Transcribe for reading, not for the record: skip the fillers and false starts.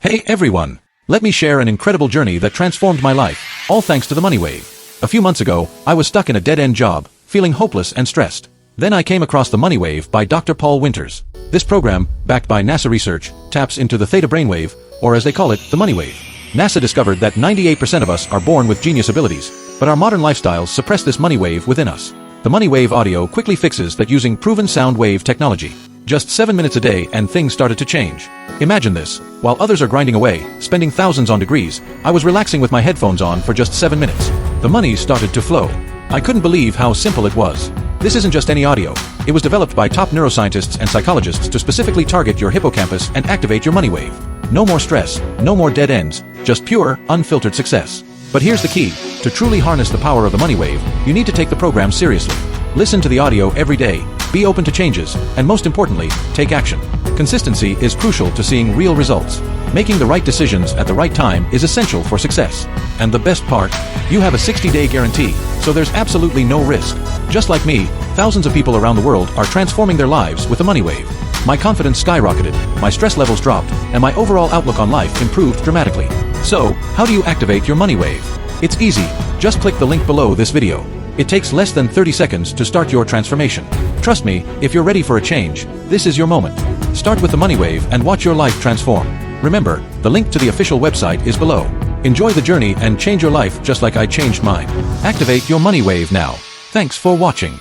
Hey everyone! Let me share an incredible journey that transformed my life, all thanks to the money wave. A few months ago, I was stuck in a dead-end job, feeling hopeless and stressed. Then I came across The Money Wave by Dr. Paul Winters. This program, backed by NASA research, taps into the Theta brainwave, or as they call it, the money wave. NASA discovered that 98% of us are born with genius abilities, but our modern lifestyles suppress this money wave within us. The money wave audio quickly fixes that using proven sound wave technology. Just 7 minutes a day and things started to change. Imagine this, while others are grinding away, spending thousands on degrees, I was relaxing with my headphones on for just 7 minutes. The money started to flow. I couldn't believe how simple it was. This isn't just any audio. It was developed by top neuroscientists and psychologists to specifically target your hippocampus and activate your money wave. No more stress, no more dead ends, just pure, unfiltered success. But here's the key. To truly harness the power of the money wave, you need to take the program seriously. Listen to the audio every day, be open to changes, and most importantly, take action. Consistency is crucial to seeing real results. Making the right decisions at the right time is essential for success. And the best part? You have a 60-day guarantee, so there's absolutely no risk. Just like me, thousands of people around the world are transforming their lives with the money wave. My confidence skyrocketed, my stress levels dropped, and my overall outlook on life improved dramatically. So, how do you activate your money wave? It's easy. Just click the link below this video. It takes less than 30 seconds to start your transformation. Trust me, if you're ready for a change, this is your moment. Start with the money wave and watch your life transform. Remember, the link to the official website is below. Enjoy the journey and change your life just like I changed mine. Activate your money wave now. Thanks for watching.